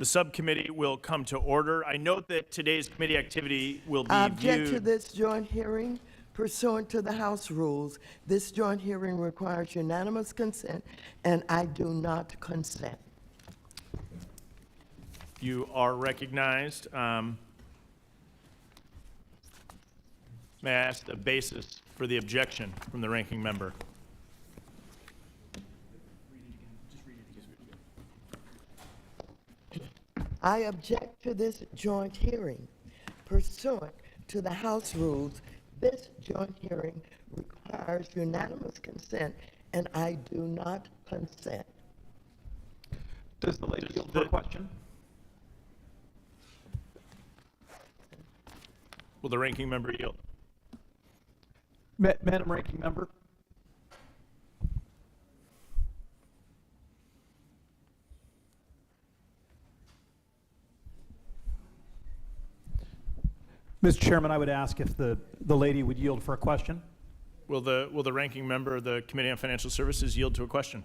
The subcommittee will come to order. I note that today's committee activity will be I object to viewed. this joint hearing pursuant to the House rules. This joint hearing requires unanimous consent, and I do not consent. You are recognized. May I ask the basis for the objection from the ranking member? I object to this joint hearing pursuant to the House rules. This joint hearing requires unanimous consent, and I do not consent. Does the lady yield for a question? Will the ranking member yield? Madam Ranking Member. Mr. Chairman, I would ask if the lady would yield for a question. Will the ranking member of the Committee on Financial Services yield to a question?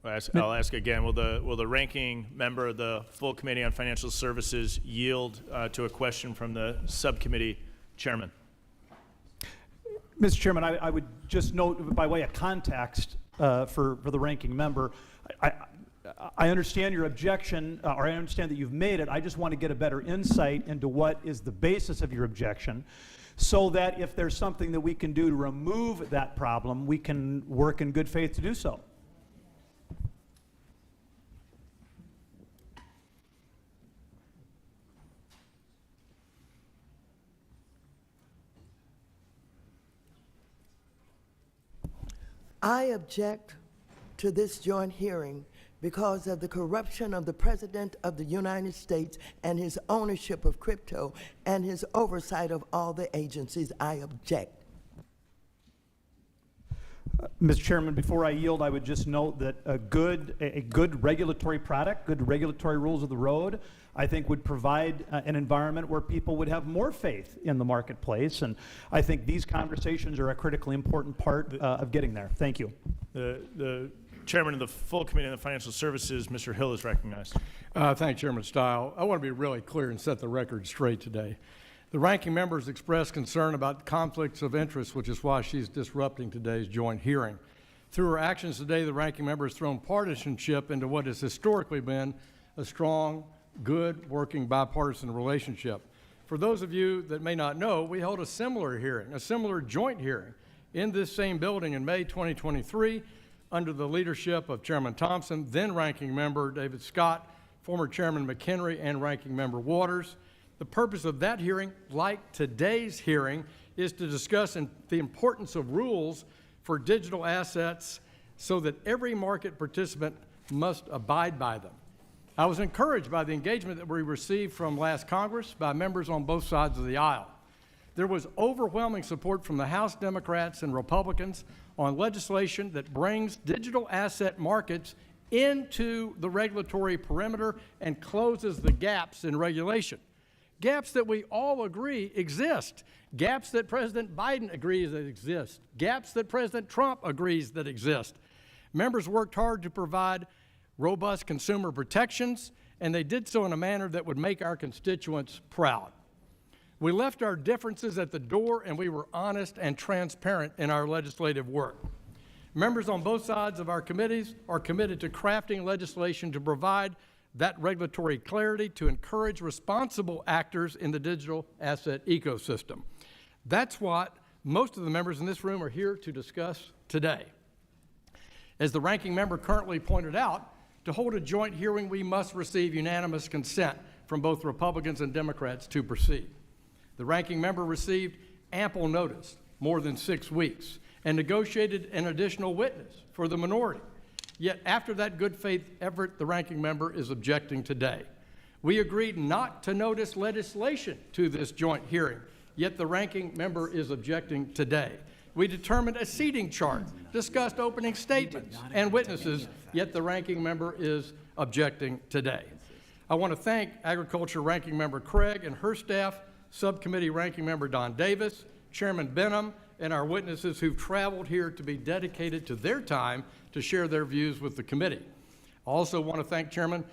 I'll ask again. Will the ranking member of the full Committee on Financial Services yield to a question from the subcommittee chairman? Mr. Chairman, I would just note by way of context for the ranking member, I understand your objection, or I understand that you've made it. I just want to get a better insight into what is the basis of your objection, so that if there's something that we can do to remove that problem, we can work in good faith to do so. I object to this joint hearing because of the corruption of the President of the United States and his ownership of crypto and his oversight of all the agencies. I object. Mr. Chairman, before I yield, I would just note that a good regulatory product, good regulatory rules of the road, I think would provide an environment where people would have more faith in the marketplace. And I think these conversations are a critically important part of getting there. Thank you. The chairman of the full Committee on the Financial Services, Mr. Hill, is recognized. Thank you, Chairman Steil. I want to be really clear and set the record straight today. The ranking member has expressed concern about conflicts of interest, which is why she's disrupting today's joint hearing. Through her actions today, the ranking member has thrown partisanship into what has historically been a strong, good, working bipartisan relationship. For those of you that may not know, we held a similar hearing, a similar joint hearing in this same building in May 2023 under the leadership of Chairman Thompson, then ranking member David Scott, former Chairman McHenry, and ranking member Waters. The purpose of that hearing, like today's hearing, is to discuss the importance of rules for digital assets so that every market participant must abide by them. I was encouraged by the engagement that we received from last Congress by members on both sides of the aisle. There was overwhelming support from the House Democrats and Republicans on legislation that brings digital asset markets into the regulatory perimeter and closes the gaps in regulation. Gaps that we all agree exist. Gaps that President Biden agrees that exist. Gaps that President Trump agrees that exist. Members worked hard to provide robust consumer protections, and they did so in a manner that would make our constituents proud. We left our differences at the door, and we were honest and transparent in our legislative work. Members on both sides of our committees are committed to crafting legislation to provide that regulatory clarity to encourage responsible actors in the digital asset ecosystem. That's what most of the members in this room are here to discuss today. As the ranking member currently pointed out, to hold a joint hearing, we must receive unanimous consent from both Republicans and Democrats to proceed. The ranking member received ample notice, more than 6 weeks, and negotiated an additional witness for the minority. Yet after that good faith effort, the ranking member is objecting today. We agreed not to notice legislation to this joint hearing, yet the ranking member is objecting today. We determined a seating chart, discussed opening statements and witnesses, yet the ranking member is objecting today. I want to thank Agriculture Ranking Member Craig and her staff, Subcommittee Ranking Member Don Davis, Chairman Benham, and our witnesses who've traveled here to be dedicated to their time to share their views with the committee. I also want to thank Chairman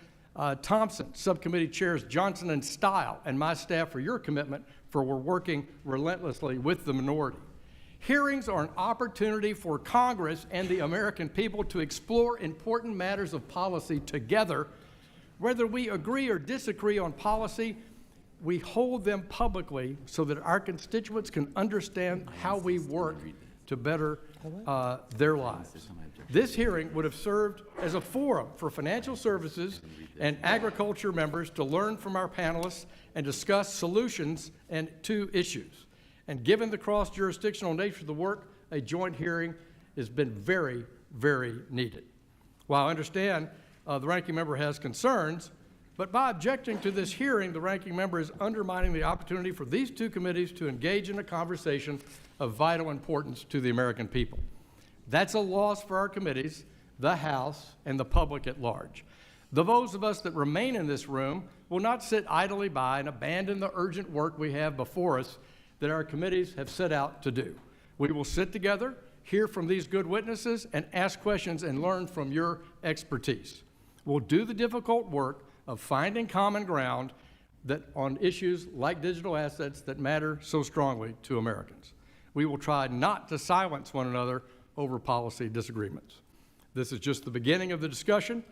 Thompson, Subcommittee Chairs Johnson and Steil, and my staff for your commitment for working relentlessly with the minority. Hearings are an opportunity for Congress and the American people to explore important matters of policy together. Whether we agree or disagree on policy, we hold them publicly so that our constituents can understand how we work to better their lives. This hearing would have served as a forum for financial services and agriculture members to learn from our panelists and discuss solutions to issues. And given the cross-jurisdictional nature of the work, a joint hearing has been very, very needed. While I understand the ranking member has concerns, but by objecting to this hearing, the ranking member is undermining the opportunity for these two committees to engage in a conversation of vital importance to the American people. That's a loss for our committees, the House, and the public at large. Those of us that remain in this room will not sit idly by and abandon the urgent work we have before us that our committees have set out to do. We will sit together, hear from these good witnesses, and ask questions and learn from your expertise. We'll do the difficult work of finding common ground on issues like digital assets that matter so strongly to Americans. We will try not to silence one another over policy disagreements. This is just the beginning of the discussion,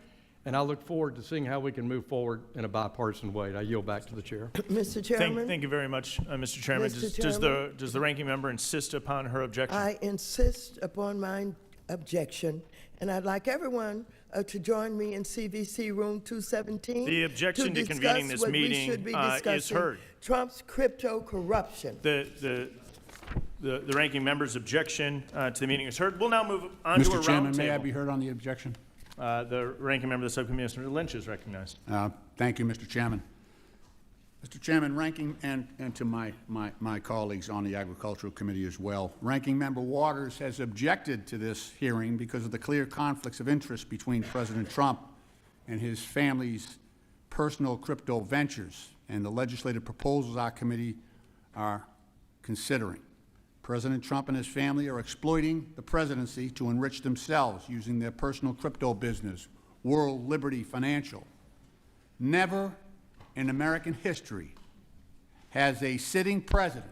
and I look forward to seeing how we can move forward in a bipartisan way. I yield back to the chair. Mr. Chairman? Thank you very much, Mr. Chairman. Mr. Does the ranking member insist upon her objection? I insist upon my objection, and I'd like everyone to join me in CVC room 217. The objection to convening this meeting is heard. Trump's crypto corruption. The ranking member's objection to the meeting is heard. We'll now move on to a Mr. Chairman, roundtable. may I be heard on the objection? The ranking member of the subcommittee, Mr. Lynch, is recognized. Thank you, Mr. Chairman. Mr. Chairman, ranking, and to my colleagues on the Agricultural Committee as well, Ranking Member Waters has objected to this hearing because of the clear conflicts of interest between President Trump and his family's personal crypto ventures and the legislative proposals our committee are considering. President Trump and his family are exploiting the presidency to enrich themselves using their personal crypto business, World Liberty Financial. Never in American history has a sitting president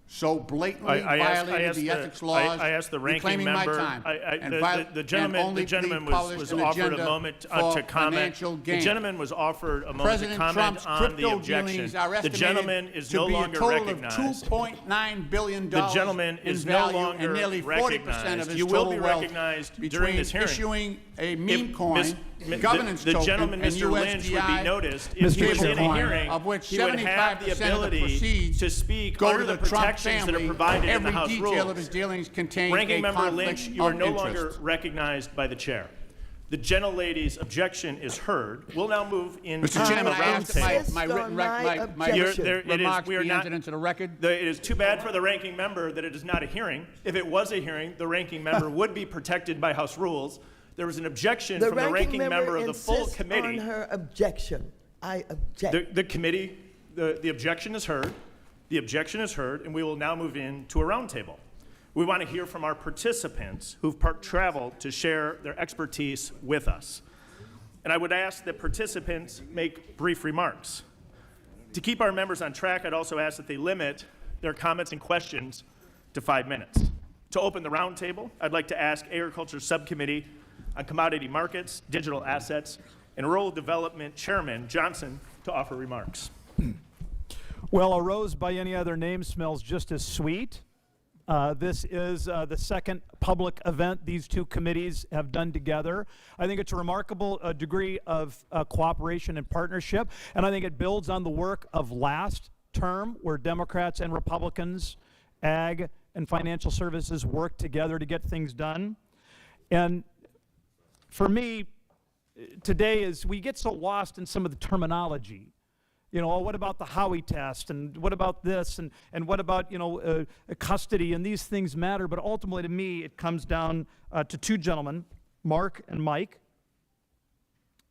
so blatantly violated the ethics laws, I asked the ranking reclaiming member. my time, The gentleman was offered a moment to comment. The gentleman was offered a moment to President comment Trump's on the crypto objection. dealings are The estimated gentleman is to no be a longer total of recognized. $2.9 billion The gentleman in is no value, longer and nearly 40% recognized. of his You will total be wealth recognized during between this hearing. issuing a meme coin, The governance gentleman, token, and Mr. Lynch, would be USDI noticed if he was in a stablecoin, hearing. of which He would have the 75% of the ability proceeds to speak go under to the the Trump protections that are family. provided in the House Every detail rules. of his dealings contains Ranking a Member conflict Lynch, you are of no interest. longer recognized by the chair. The gentlelady's objection is heard. We'll now move into Mr. Chairman, a I ask that roundtable. my written remarks we are be not- entered into the record. It is too bad for the ranking member that it is not a hearing. If it was a hearing, the ranking member would be protected by House rules. There was an objection from the ranking member of the full insists committee. on her objection. I object. The committee, the objection is heard. The objection is heard, and we will now move into a roundtable. We want to hear from our participants who've traveled to share their expertise with us. And I would ask that participants make brief remarks. To keep our members on track, I'd also ask that they limit their comments and questions to 5 minutes. To open the roundtable, I'd like to ask Agriculture Subcommittee on Commodity Markets, Digital Assets, and Rural Development Chairman Johnson to offer remarks. Well, a rose by any other name smells just as sweet. This is the second public event these two committees have done together. I think it's a remarkable degree of cooperation and partnership, and I think it builds on the work of last term where Democrats and Republicans, ag and financial services worked together to get things done. And for me, today is we get so lost in some of the terminology. You know, what about the Howey test, and what about this, and what about, custody, and these things matter, but ultimately to me it comes down to two gentlemen, Mark and Mike.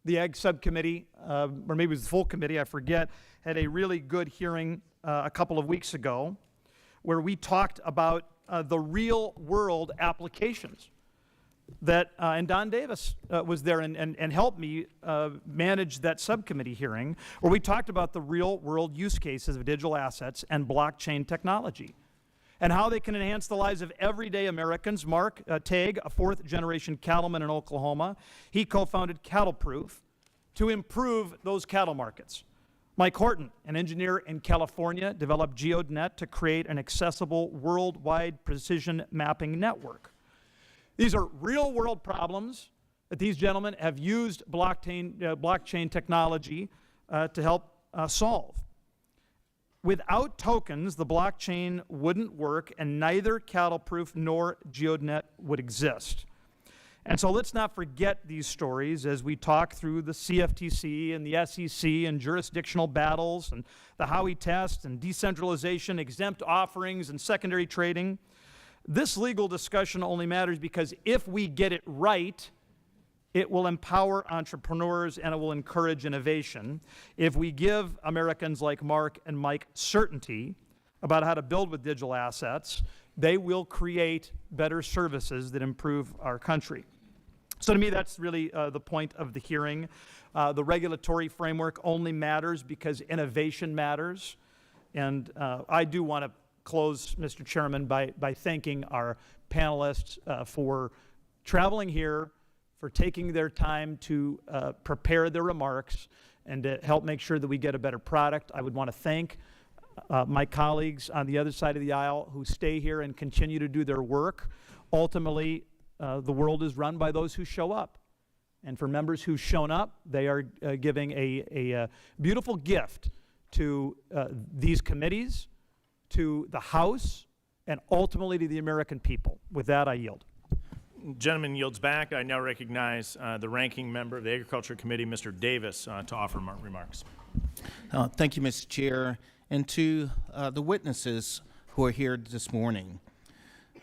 The Ag Subcommittee, or maybe it was the full committee, I forget, had a really good hearing a couple of weeks ago where we talked about the real-world applications that, and Don Davis was there and helped me manage that subcommittee hearing, where we talked about the real-world use cases of digital assets and blockchain technology, and how they can enhance the lives of everyday Americans. Mark Tague, a fourth-generation cattleman in Oklahoma, he co-founded Cattle Proof to improve those cattle markets. Mike Horton, an engineer in California, developed GeoNet to create an accessible worldwide precision mapping network. These are real-world problems that these gentlemen have used blockchain technology to help solve. Without tokens, the blockchain wouldn't work, and neither Cattle Proof nor GeoNet would exist. And so let's not forget these stories as we talk through the CFTC and the SEC and jurisdictional battles and the Howey test and decentralization, exempt offerings, and secondary trading. This legal discussion only matters because if we get it right, it will empower entrepreneurs and it will encourage innovation. If we give Americans like Mark and Mike certainty about how to build with digital assets, they will create better services that improve our country. So to me, that's really the point of the hearing. The regulatory framework only matters because innovation matters. And I do want to close, Mr. Chairman, by thanking our panelists for traveling here, for taking their time to prepare their remarks and to help make sure that we get a better product. I would want to thank my colleagues on the other side of the aisle who stay here and continue to do their work. Ultimately, the world is run by those who show up. And for members who've shown up, they are giving a beautiful gift to these committees, to the House, and ultimately to the American people. With that, I yield. Gentleman yields back. I now recognize the ranking member of the Agriculture Committee, Mr. Davis, to offer remarks. Thank you, Mr. Chair, and to the witnesses who are here this morning.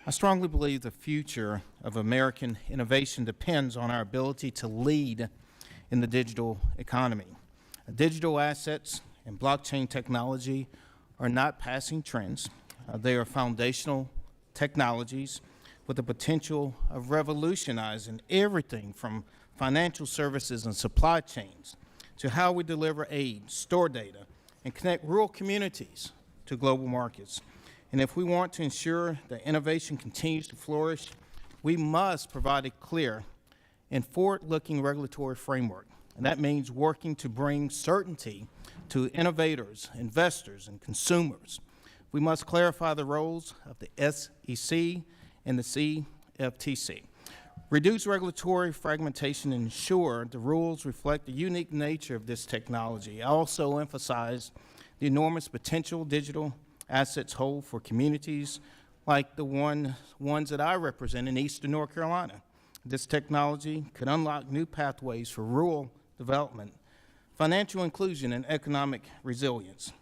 I strongly believe the future of American innovation depends on our ability to lead in the digital economy. Digital assets and blockchain technology are not passing trends. They are foundational technologies with the potential of revolutionizing everything from financial services and supply chains to how we deliver aid, store data, and connect rural communities to global markets. And if we want to ensure that innovation continues to flourish, we must provide a clear and forward-looking regulatory framework. And that means working to bring certainty to innovators, investors, and consumers. We must clarify the roles of the SEC and the CFTC. Reduce regulatory fragmentation and ensure the rules reflect the unique nature of this technology. I also emphasize the enormous potential digital assets hold for communities like the ones that I represent in eastern North Carolina. This technology could unlock new pathways for rural development, financial inclusion, and economic resilience.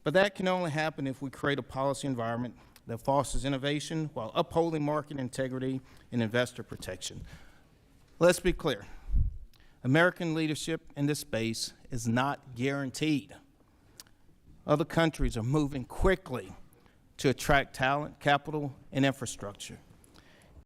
But that can only happen if we create a policy environment that fosters innovation while upholding market integrity and investor protection. Let's be clear. American leadership in this space is not guaranteed. Other countries are moving quickly to attract talent, capital, and infrastructure.